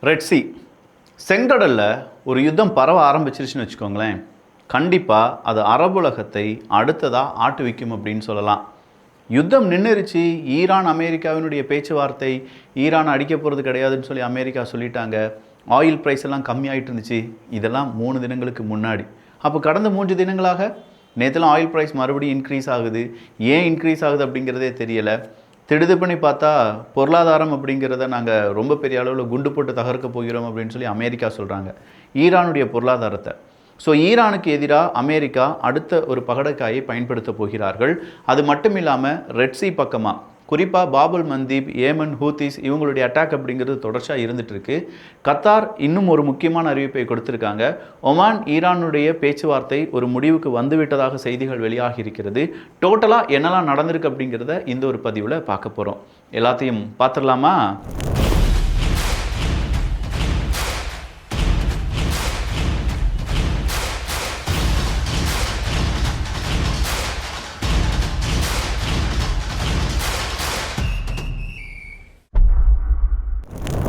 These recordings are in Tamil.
ரெட் சி செங்கடலில் ஒரு யுத்தம் பரவ ஆரம்பிச்சிருச்சுன்னு வச்சுக்கோங்களேன். கண்டிப்பாக அது அரபுலகத்தை அடுத்ததாக ஆட்டு வைக்கும் அப்படின்னு சொல்லலாம். யுத்தம் நின்றுருச்சு. ஈரான் அமெரிக்காவினுடைய பேச்சுவார்த்தை, ஈரான் அடிக்க போகிறது கிடையாதுன்னு சொல்லி அமெரிக்கா சொல்லிட்டாங்க. ஆயில் ப்ரைஸ் எல்லாம் கம்மியாகிட்டு இருந்துச்சு. இதெல்லாம் 3 தினங்களுக்கு முன்னாடி. அப்போ கடந்த 3 தினங்களாக நேற்றுலாம் ஆயில் ப்ரைஸ் மறுபடியும் இன்க்ரீஸ் ஆகுது. ஏன் இன்க்ரீஸ் ஆகுது அப்படிங்கிறதே தெரியலை. திடுதிப்புன்னு பார்த்தா பொருளாதாரம் அப்படிங்கிறத நாங்கள் ரொம்ப பெரிய அளவில் குண்டு போட்டு தகர்க்க போகிறோம் அப்படின்னு சொல்லி அமெரிக்கா சொல்கிறாங்க ஈரானுடைய பொருளாதாரத்தை. ஸோ ஈரானுக்கு எதிராக அமெரிக்கா அடுத்த ஒரு பகடக்காயை பயன்படுத்த போகிறார்கள். அது மட்டும் இல்லாமல் ரெட் சி பக்கமாக குறிப்பாக பாபுல் மந்தீப், ஏமன், ஹூத்திஸ் இவங்களுடைய அட்டாக் அப்படிங்கிறது தொடர்ச்சியாக இருந்துகிட்ருக்கு. கத்தார் இன்னும் ஒரு முக்கியமான அறிவிப்பை கொடுத்துருக்காங்க. ஒமான் ஈரானுடைய பேச்சுவார்த்தை ஒரு முடிவுக்கு வந்துவிட்டதாக செய்திகள் வெளியாகி இருக்கிறது. டோட்டலாக என்னெல்லாம் நடந்திருக்கு அப்படிங்கிறத இந்த ஒரு பதிவில் பார்க்க போகிறோம். எல்லாத்தையும் பார்த்துடலாமா?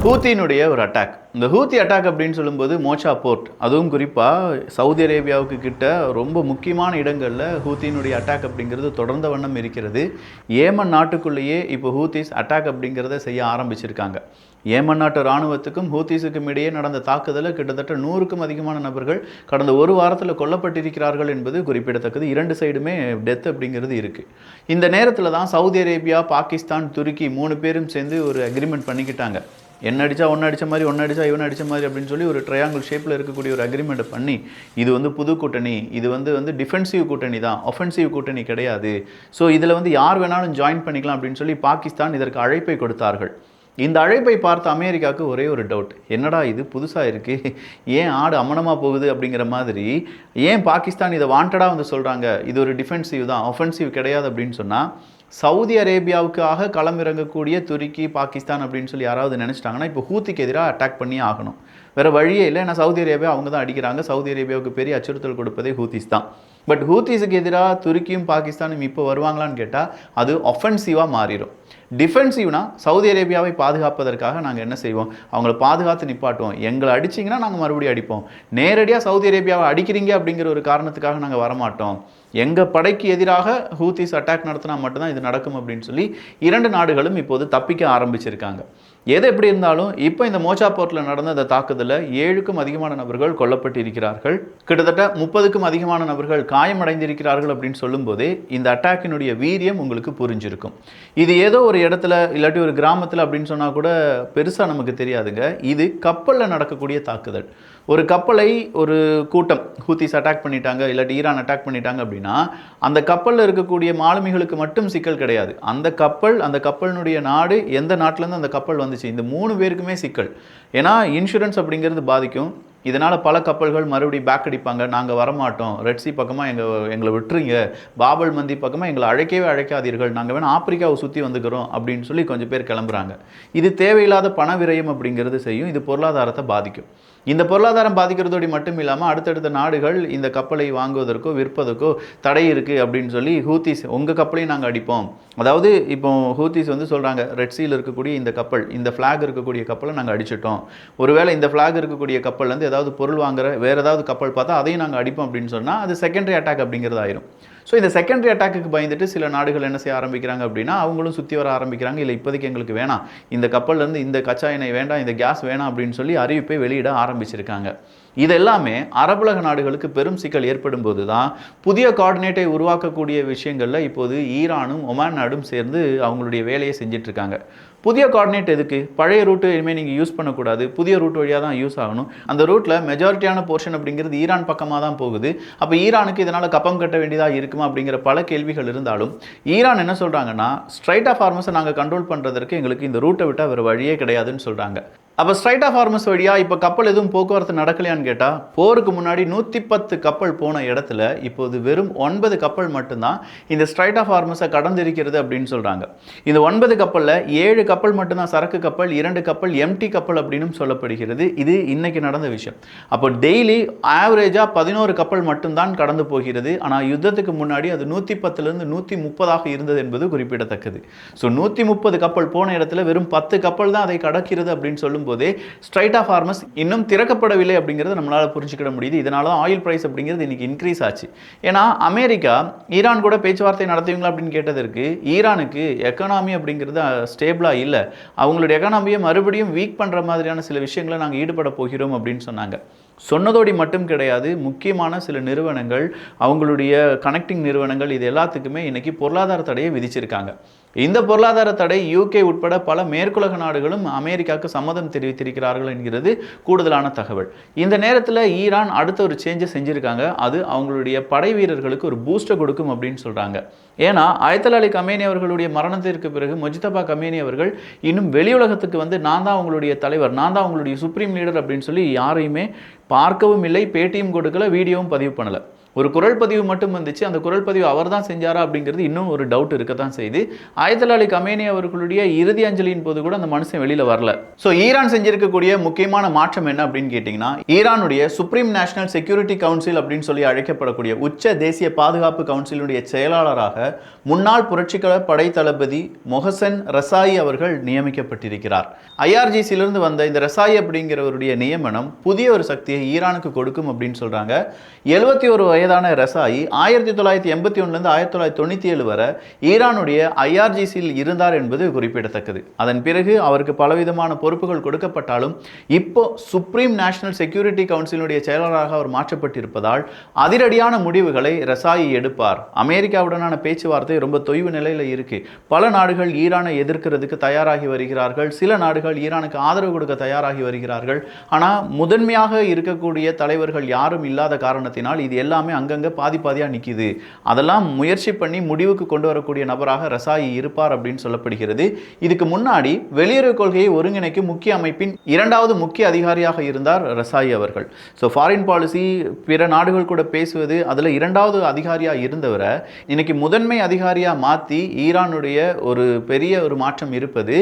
ஹூத்தியினுடைய ஒரு அட்டாக். இந்த ஹூத்தி அட்டாக் அப்படின்னு சொல்லும்போது மோச்சா போர்ட், அதுவும் குறிப்பாக சவுதி அரேபியாவுக்கு கிட்ட ரொம்ப முக்கியமான இடங்களில் ஹூத்தியினுடைய அட்டாக் அப்படிங்கிறது தொடர்ந்த வண்ணம் இருக்கிறது. ஏமன் நாட்டுக்குள்ளேயே இப்போ ஹூத்திஸ் அட்டாக் அப்படிங்கிறத செய்ய ஆரம்பிச்சிருக்காங்க. ஏமன் நாட்டு இராணுவத்துக்கும் ஹூத்திஸுக்கும் இடையே நடந்த தாக்குதலில் கிட்டத்தட்ட 100க்கும் அதிகமான நபர்கள் கடந்த ஒரு வாரத்தில் கொல்லப்பட்டிருக்கிறார்கள் என்பது குறிப்பிடத்தக்கது. 2 சைடுமே டெத் அப்படிங்கிறது இருக்குது. இந்த நேரத்தில் தான் சவுதி அரேபியா, பாகிஸ்தான், துருக்கி 3 பேரும் சேர்ந்து ஒரு அக்ரிமெண்ட் பண்ணிக்கிட்டாங்க. என்ன அடித்தா ஒன்று அடித்த மாதிரி, ஒன்று அடித்தா இவன் அடித்த மாதிரி அப்படின்னு சொல்லி ஒரு ட்ரையாங்கிள் ஷேப்பில் இருக்கக்கூடிய ஒரு அக்ரிமெண்ட்டை பண்ணி, இது புது கூட்டணி, இது வந்து டிஃபென்சிவ் கூட்டணி தான், ஒஃபென்சிவ் கூட்டணி கிடையாது. ஸோ இதில் யார் வேணாலும் ஜாயின் பண்ணிக்கலாம் அப்படின்னு சொல்லி பாகிஸ்தான் இதற்கு அழைப்பை கொடுத்தார்கள். இந்த அழைப்பை பார்த்த அமெரிக்காவுக்கு ஒரே ஒரு டவுட், என்னடா இது புதுசாக இருக்குது, ஏன் ஆடு அமனமாக போகுது அப்படிங்கிற மாதிரி. ஏன் பாகிஸ்தான் இதை வாண்டடாக சொல்கிறாங்க, இது ஒரு டிஃபென்சிவ் தான், ஒஃபென்சிவ் கிடையாது அப்படின்னு சொன்னால், சவுதி அரேபியாவுக்காக களமிறங்கக்கூடிய துருக்கி, பாகிஸ்தான் அப்படின்னு சொல்லி யாராவது நினச்சிட்டாங்கன்னா இப்போ ஹூத்திக்கு எதிராக அட்டாக் பண்ணி ஆகணும். வேறு வழியே இல்லை. ஏன்னா சவுதி அரேபியா அவங்க தான் அடிக்கிறாங்க. சவுதி அரேபியாவுக்கு பெரிய அச்சுறுத்தல் கொடுப்பதே ஹூத்திஸ் தான். பட் ஹூத்திஸுக்கு எதிராக துருக்கியும் பாகிஸ்தானும் இப்போ வருவாங்களான்னு கேட்டால் அது ஒஃபென்சிவாக மாறிடும். டிஃபென்சிவ்னா சவுதி அரேபியாவை பாதுகாப்பதற்காக நாங்கள் என்ன செய்வோம், அவங்கள பாதுகாத்து நிப்பாட்டுவோம். எங்களை அடிச்சிங்கன்னா நாங்கள் மறுபடியும் அடிப்போம். நேரடியாக சவுதி அரேபியாவை அடிக்கிறீங்க அப்படிங்கிற ஒரு காரணத்துக்காக நாங்கள் வரமாட்டோம். எங்கள் படைக்கு எதிராக ஹூத்திஸ் அட்டாக் நடத்தினா மட்டும்தான் இது நடக்கும் அப்படின்னு சொல்லி 2 நாடுகளும் இப்போது தப்பிக்க ஆரம்பிச்சிருக்காங்க. எது எப்படி இருந்தாலும் இப்போ இந்த மோச்சா போர்ட்டில் நடந்த இந்த தாக்குதலில் 7க்கும் அதிகமான நபர்கள் கொல்லப்பட்டு இருக்கிறார்கள். கிட்டத்தட்ட 30க்கும் அதிகமான நபர்கள் காயமடைந்திருக்கிறார்கள் அப்படின்னு சொல்லும்போதே இந்த அட்டாக்கினுடைய வீரியம் உங்களுக்கு புரிஞ்சிருக்கும். இது ஏதோ ஒரு இடத்துல இல்லாட்டி ஒரு கிராமத்தில் அப்படின்னு சொன்னால் கூட பெருசாக நமக்கு தெரியாதுங்க. இது கப்பலில் நடக்கக்கூடிய தாக்குதல். ஒரு கப்பலை ஒரு கூட்டம் ஹூத்திஸ் அட்டாக் பண்ணிட்டாங்க, இல்லாட்டி ஈரான் அட்டாக் பண்ணிட்டாங்க அப்படின்னா அந்த கப்பலில் இருக்கக்கூடிய மாலுமிகளுக்கு மட்டும் சிக்கல் கிடையாது. அந்த கப்பலினுடைய நாடு, எந்த நாட்டிலேருந்து அந்த கப்பல் வந்துச்சு, இந்த 3 பேருக்குமே சிக்கல். ஏன்னா இன்சூரன்ஸ் அப்படிங்கிறது பாதிக்கும். இதனால் பல கப்பல்கள் மறுபடியும் பேக் அடிப்பாங்க, நாங்கள் வரமாட்டோம், ரெட் சி பக்கமாக எங்களை விட்டுருங்க, பாபுல் மந்தீப் பக்கமாக எங்களை அழைக்கவே அழைக்காதீர்கள், நாங்கள் வேணால் ஆப்பிரிக்காவை சுற்றி வந்துக்கிறோம் அப்படின்னு சொல்லி கொஞ்சம் பேர் கிளம்புறாங்க. இது தேவையில்லாத பண விரயம் அப்படிங்கிறது செய்யும். இது பொருளாதாரத்தை பாதிக்கும். இந்த பொருளாதாரம் பாதிக்கிறதோடு மட்டும் இல்லாமல் அடுத்தடுத்த நாடுகள் இந்த கப்பலை வாங்குவதற்கோ விற்பதற்கோ தடை இருக்குது அப்படின்னு சொல்லி ஹூத்திஸ் உங்கள் கப்பலையும் நாங்கள் அடிப்போம். அதாவது இப்போ ஹூத்திஸ் சொல்கிறாங்க, ரெட் சீயில் இருக்கக்கூடிய இந்த கப்பல், இந்த ஃப்ளாக் இருக்கக்கூடிய கப்பலை நாங்கள் அடிச்சிட்டோம். ஒருவேளை இந்த ஃப்ளாக் இருக்கக்கூடிய கப்பல்லேருந்து ஏதாவது பொருள் வாங்குற வேறு ஏதாவது கப்பல் பார்த்தா அதையும் நாங்கள் அடிப்போம் அப்படின்னு சொன்னால் அது செகண்டரி அட்டாக் அப்படிங்கிறது ஆயிரும். ஸோ இந்த செகண்டரி அட்டாக்கு பயந்துட்டு சில நாடுகள் என்ன செய்ய ஆரம்பிக்கிறாங்க அப்படின்னா அவங்களும் சுற்றி வர ஆரம்பிக்கிறாங்க. இல்லை இப்போதைக்கு எங்களுக்கு வேணாம், இந்த கப்பல்லேருந்து இந்த கச்சா எண்ணெய் வேண்டாம், இந்த கேஸ் வேணாம் அப்படின்னு சொல்லி அறிவிப்பை வெளியிட ஆரம்பிச்சிருக்காங்க. இது எல்லாமே அரபுலக நாடுகளுக்கு பெரும் சிக்கல் ஏற்படும் போது தான் புதிய கோஆர்டினேட்டை உருவாக்கக்கூடிய விஷயங்களில் இப்போது ஈரானும் ஒமான் நாடும் சேர்ந்து அவங்களுடைய வேலையை செஞ்சிட்ருக்காங்க. புதிய கோஆர்டினேட் எதுக்கு? பழைய ரூட்டு இனிமேல் நீங்கள் யூஸ் பண்ணக்கூடாது, புதிய ரூட் வழியாக தான் யூஸ் ஆகணும். அந்த ரூட்டில் மெஜாரிட்டியான போர்ஷன் அப்படிங்கிறது ஈரான் பக்கமாக தான் போகுது. அப்போ ஈரானுக்கு இதனால் கப்பம் கட்ட வேண்டியதாக இருக்குமா அப்படிங்கிற பல கேள்விகள் இருந்தாலும் ஈரான் என்ன சொல்கிறாங்கன்னா, ஸ்ட்ரைட் ஆஃப் ஹார்மஸை நாங்கள் கண்ட்ரோல் பண்ணுறதுக்கு எங்களுக்கு இந்த ரூட்டை விட்டால் வேறு வழியே கிடையாதுன்னு சொல்கிறாங்க. அப்போ ஸ்ட்ரைட் ஆஃப் ஹார்மஸ் வழியாக இப்போ கப்பல் எதுவும் போக்குவரத்து நடக்கலையான்னு கேட்டால், போருக்கு முன்னாடி 110 கப்பல் போன இடத்துல இப்போது வெறும் 9 கப்பல் மட்டும்தான் இந்த ஸ்ட்ரைட் ஆஃப் ஹார்மஸை கடந்திருக்கிறது அப்படின்னு சொல்கிறாங்க. இந்த 9 கப்பலில் 7 கப்பல் மட்டும்தான் சரக்கு கப்பல், 2 கப்பல் எம்டி கப்பல் அப்படின்னு சொல்லப்படுகிறது. இது இன்னைக்கு நடந்த விஷயம். அப்போ டெய்லி ஆவரேஜாக 11 கப்பல் மட்டும்தான் கடந்து போகிறது. ஆனால் யுத்தத்துக்கு முன்னாடி அது 110லேருந்து 130 இருந்தது என்பது குறிப்பிடத்தக்கது. ஸோ 130 கப்பல் போன இடத்துல வெறும் 10 கப்பல் தான் அதை கடக்கிறது அப்படின்னு சொல்லும்போது போதே ஸ்ட்ரைட் ஆஃப் ஹார்மஸ் இன்னும் திறக்கப்படவில்லை அப்படிங்கிறது நம்மளால் புரிஞ்சுக்கிட முடியுது. இதனால தான் ஆயில் பிரைஸ் அப்படிங்கிறது இன்னைக்கு இன்க்ரீஸ் ஆச்சு. ஏன்னா அமெரிக்கா ஈரான் கூட பேச்சுவார்த்தை நடத்துவீங்களா அப்படின்னு கேட்டதற்கு ஈரானுக்கு எக்கனாமி அப்படிங்கிறது ஸ்டேபிளாக இல்லை, அவங்களுடைய எக்கனாமியை மறுபடியும் வீக் பண்ணுற மாதிரியான சில விஷயங்களை நாங்கள் ஈடுபட போகிறோம் அப்படின்னு சொன்னாங்க. சொன்னதோடி மட்டும் கிடையாது, முக்கியமான சில நிறுவனங்கள், அவங்களுடைய கனெக்டிங் நிறுவனங்கள், இது எல்லாத்துக்குமே இன்னைக்கு பொருளாதார தடையை விதிச்சிருக்காங்க. இந்த பொருளாதார தடை யூகே உட்பட பல மேற்குலக நாடுகளும் அமெரிக்காவுக்கு சம்மதம் தெரிவித்திருக்கிறார்கள் என்கிறது கூடுதலான தகவல். இந்த நேரத்தில் ஈரான் அடுத்த ஒரு சேஞ்சை செஞ்சுருக்காங்க. அது அவங்களுடைய படை வீரர்களுக்கு ஒரு பூஸ்டை கொடுக்கும் அப்படின்னு சொல்கிறாங்க. ஏன்னா அயத்தொலா அலி கமேனி அவர்களுடைய மரணத்திற்கு பிறகு முஜ்தபா கமேனி அவர்கள் இன்னும் வெளியுலகத்துக்கு வந்து நான் தான் அவங்களுடைய தலைவர், நான் தான் அவங்களுடைய சுப்ரீம் லீடர் அப்படின்னு சொல்லி யாரையுமே பார்க்கவும் இல்லை, பேட்டியும் கொடுக்கல, வீடியோவும் பதிவு பண்ணலை. ஒரு குரல் பதிவு மட்டும் வந்துச்சு. அந்த குரல் பதிவு அவர் தான் செஞ்சாரா அப்படிங்கிறது இன்னும் ஒரு டவுட் இருக்கத்தான் செய்து. அயத்தொலா அலி கமேனி அவர்களுடைய இறுதி அஞ்சலியின் போது கூட அந்த மனுஷன் வெளியில் வரல. ஸோ ஈரான் செஞ்சிருக்கக்கூடிய முக்கியமான மாற்றம் என்ன அப்படின்னு கேட்டிங்கன்னா, ஈரானுடைய சுப்ரீம் நேஷனல் செக்யூரிட்டி கவுன்சில் அப்படின்னு சொல்லி அழைக்கப்படக்கூடிய உச்ச தேசிய பாதுகாப்பு கவுன்சிலுடைய செயலாளராக முன்னாள் புரட்சிகர படை தளபதி மொஹசன் ரசாயி அவர்கள் நியமிக்கப்பட்டிருக்கிறார். ஐஆர்ஜிசியிலிருந்து வந்த இந்த ரசாயி அப்படிங்கிறவருடைய நியமனம் புதிய ஒரு சக்தியை ஈரானுக்கு கொடுக்கும் அப்படின்னு சொல்றாங்க. 71 வயதான ரசாயி 1981 1997 வரை ஈரானுடைய ஐஆர்ஜிசியில் இருந்தார் என்பது குறிப்பிடத்தக்கது. அதன் பிறகு அவருக்கு பலவிதமான பொறுப்புகள் கொடுக்கப்பட்டாலும் இப்போ சுப்ரீம் நேஷனல் செக்யூரிட்டி கவுன்சிலுடைய செயலாளராக அவர் மாற்றப்பட்டிருப்பதால் அதிரடியான முடிவுகளை ரசாயி எடுப்பார். அமெரிக்காவுடனான பேச்சுவார்த்தை ரொம்ப தொய்வு நிலையில் இருக்கு. பல நாடுகள் ஈரானை எதிர்க்கிறதுக்கு தயாராகி வருகிறார்கள், சில நாடுகள் ஈரானுக்கு ஆதரவு கொடுக்க தயாராகி வருகிறார்கள். ஆனால் முதன்மையாக இருக்கக்கூடிய தலைவர்கள் யாரும் இல்லாத காரணத்தினால் இது எல்லாமே அங்கங்கே பாதி பாதியாக நிற்கிது. அதெல்லாம் முயற்சி பண்ணி முடிவுக்கு கொண்டு வரக்கூடிய நபராக ரசாயி இருப்பார் அப்படின்னு சொல்லப்படுகிறது. இதுக்கு முன்னாடி வெளியுறவு கொள்கையை ஒருங்கிணைக்கும் முக்கிய அமைப்பின் இரண்டாவது முக்கிய அதிகாரியாக இருந்தார் ரசாயி அவர்கள். ஸோ ஃபாரின் பாலிசி, பிற நாடுகள் கூட பேசுவது, அதில் இரண்டாவது அதிகாரியாக இருந்தவரை இன்னைக்கு முதன்மை அதிகாரியாக மாற்றி ஈரானுடைய ஒரு பெரிய ஒரு மாற்றம் இருப்பது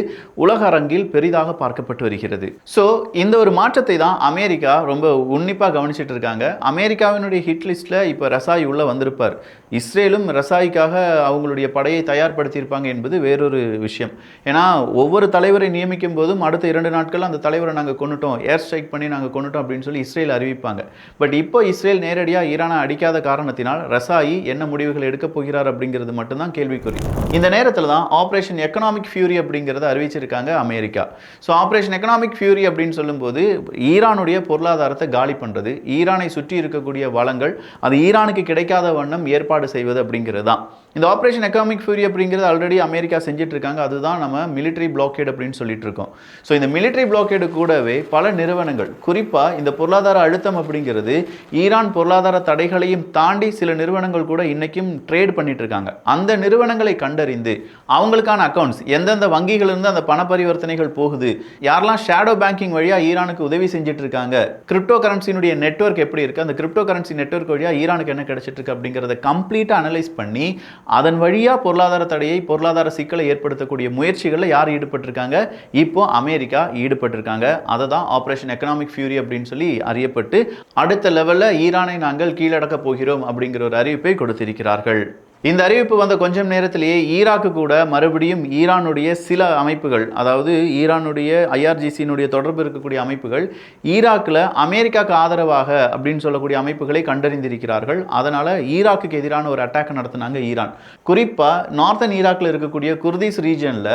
உலக அரங்கில் பெரிதாக பார்க்கப்பட்டு வருகிறது. ஸோ இந்த ஒரு மாற்றத்தை தான் அமெரிக்கா ரொம்ப உன்னிப்பாக கவனிச்சிட்டு இருக்காங்க. அமெரிக்காவினுடைய ஹிட் லிஸ்ட்ல இப்போ ரசாயி உள்ள வந்திருப்பார். இஸ்ரேலும் ரசாய்க்காக அவங்களுடைய படையை தயார்படுத்தியிருப்பாங்க என்பது வேறொரு விஷயம். ஏன்னா ஒவ்வொரு தலைவரை நியமிக்கும் போதும் அடுத்த 2 நாட்கள் அந்த தலைவரை நாங்கள் கொண்டுட்டோம், ஏர் ஸ்ட்ரைக் பண்ணி நாங்கள் கொண்டுட்டோம் அப்படின்னு சொல்லி இஸ்ரேல் அறிவிப்பாங்க. பட் இப்போ இஸ்ரேல் நேரடியாக ஈரானை அடிக்காத காரணத்தினால் ரசாயி என்ன முடிவுகள் எடுக்க போகிறார் அப்படிங்கிறது மட்டும்தான் கேள்விக்குறி. இந்த நேரத்தில் தான் ஆபரேஷன் எக்கனாமிக் ஃபியூரி அப்படிங்கிறத அறிவிச்சிருக்காங்க America. So operation economic fury அப்படின்னு சொல்லும்போது ஈரானுடைய பொருளாதாரத்தை காலி பண்ணுறது, ஈரானை சுற்றி இருக்கக்கூடிய வளங்கள் அது ஈரானுக்கு கிடைக்காத வண்ணம் ஏற்பாடு செய்வது அப்படிங்கிறது தான். இந்த ஆபரேஷன் எக்கனாமிக் ஃபியூரி அப்படிங்கிறது ஆல்ரெடி அமெரிக்கா செஞ்சுட்டு இருக்காங்க. அதுதான் நம்ம மிலிட்டரி பிளாக்கேட் அப்படின்னு சொல்லிட்டு இருக்கோம். ஸோ இந்த மிலிட்டரி பிளாக்கேடு கூடவே பல நிறுவனங்கள், குறிப்பாக இந்த பொருளாதார அழுத்தம் அப்படிங்கிறது ஈரான் பொருளாதார தடைகளையும் தாண்டி சில நிறுவனங்கள் கூட இன்னைக்கும் ட்ரேட் பண்ணிட்டு இருக்காங்க. அந்த நிறுவனங்களை கண்டறிந்து அவங்களுக்கான அக்கௌண்ட்ஸ் எந்தெந்த வங்கிகளிலிருந்து அந்த பண பரிவர்த்தனைகள் போகுது, யாரெல்லாம் ஷேடோ பேங்கிங் வழியாக ஈரானுக்கு உதவி செஞ்சுட்டு இருக்காங்க, கிரிப்டோ கரன்சியினுடைய நெட்வொர்க் எப்படி இருக்கு, அந்த கிரிப்டோ கரன்சி நெட்வொர்க் வழியாக ஈரானுக்கு என்ன கிடைச்சிட்டு இருக்கு அப்படிங்கிறத கம்ப்ளீட்டாக அனலைஸ் பண்ணி அதன் வழியாக பொருளாதார தடையை, பொருளாதார சிக்கலை ஏற்படுத்தக்கூடிய முயற்சிகளில் யார் ஈடுபட்டிருக்காங்க? இப்போ அமெரிக்கா ஈடுபட்டிருக்காங்க. அதை தான் ஆபரேஷன் எக்கனாமிக் ஃபியூரி அப்படின்னு சொல்லி அறியப்பட்டு அடுத்த லெவலில் ஈரானை நாங்கள் கீழடக்க போகிறோம் அப்படிங்கிற ஒரு அறிவிப்பை கொடுத்திருக்கிறார்கள். இந்த அறிவிப்பு வந்த கொஞ்சம் நேரத்திலேயே ஈராக்கு கூட மறுபடியும் ஈரானுடைய சில அமைப்புகள், அதாவது ஈரானுடைய ஐஆர்ஜிசியினுடைய தொடர்பு இருக்கக்கூடிய அமைப்புகள் ஈராக்கில் அமெரிக்காவுக்கு ஆதரவாக அப்படின்னு சொல்லக்கூடிய அமைப்புகளை கண்டறிந்திருக்கிறார்கள். அதனால் ஈராக்குக்கு எதிரான ஒரு அட்டாக் நடத்தினாங்க ஈரான். குறிப்பாக நார்த்தன் ஈராக்கில் இருக்கக்கூடிய குர்திஸ் ரீஜனில்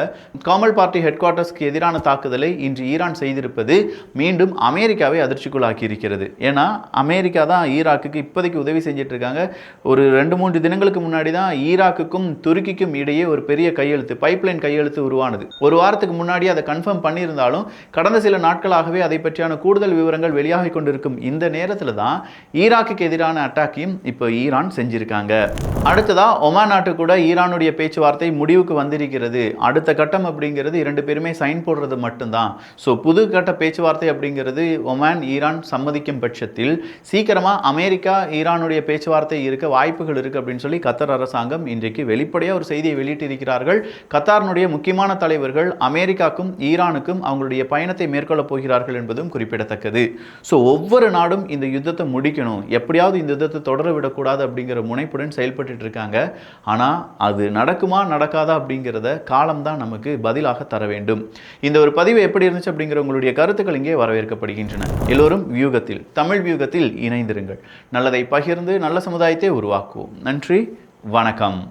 கமல் பார்ட்டி ஹெட் குவார்ட்டர்ஸ்க்கு எதிரான தாக்குதலை இன்று ஈரான் செய்திருப்பது மீண்டும் அமெரிக்காவை அதிர்ச்சிக்குள்ளாக்கி இருக்கிறது. ஏன்னா அமெரிக்கா தான் ஈராக்குக்கு இப்போதைக்கு உதவி செஞ்சுட்டு இருக்காங்க. ஒரு 2-3 தினங்களுக்கு முன்னாடி தான் ஈராக்குக்கும் துருக்கிக்கும் இடையே ஒரு பெரிய கையெழுத்து, பைப்லைன் கையெழுத்து உருவானது. ஒரு வாரத்துக்கு முன்னாடி அதை கன்ஃபார்ம் பண்ணியிருந்தாலும் கடந்த சில நாட்களாகவே அதை பற்றியான கூடுதல் விவரங்கள் வெளியாகி கொண்டிருக்கும் இந்த நேரத்தில் தான் ஈராக்குக்கு எதிரான அட்டாக்கையும் இப்போ ஈரான் செஞ்சிருக்காங்க. அடுத்ததா ஒமான் நாட்டு கூட ஈரானுடைய பேச்சுவார்த்தை முடிவுக்கு வந்திருக்கிறது. அடுத்த கட்டம் அப்படிங்கிறது 2 பேருமே சைன் போடுறது மட்டும்தான். ஸோ புது கட்ட பேச்சுவார்த்தை அப்படிங்கிறது ஒமான் ஈரான் சம்மதிக்கும் பட்சத்தில் சீக்கிரமாக அமெரிக்கா ஈரானுடைய பேச்சுவார்த்தை இருக்க வாய்ப்புகள் இருக்குது அப்படின்னு சொல்லி கத்தர் அரசாங்கம் இன்றைக்கு வெளிப்படையாக ஒரு செய்தியை வெளியிட்டிருக்கிறார்கள். கத்தாரினுடைய முக்கியமான தலைவர்கள் அமெரிக்காவுக்கும் ஈரானுக்கும் அவங்களுடைய பயணத்தை மேற்கொள்ளப் போகிறார்கள் என்பதும் குறிப்பிடத்தக்கது. ஸோ ஒவ்வொரு நாடும் இந்த யுத்தத்தை முடிக்கணும், எப்படியாவது இந்த யுத்தத்தை தொடர விடக்கூடாது அப்படிங்கிற முனைப்புடன் செயல்பட்டு இருக்காங்க. ஆனால் அது நடக்குமா நடக்காதா அப்படிங்கிறத காலம்தான் நமக்கு பதிலாக தர வேண்டும். இந்த ஒரு பதிவு எப்படி இருந்துச்சு அப்படிங்கிற உங்களுடைய கருத்துக்கள் இங்கே வரவேற்கப்படுகின்றன. எல்லோரும் வியூகத்தில், தமிழ் வியூகத்தில் இணைந்திருங்கள். நல்லதை பகிர்ந்து நல்ல சமுதாயத்தை உருவாக்குவோம். நன்றி, வணக்கம்.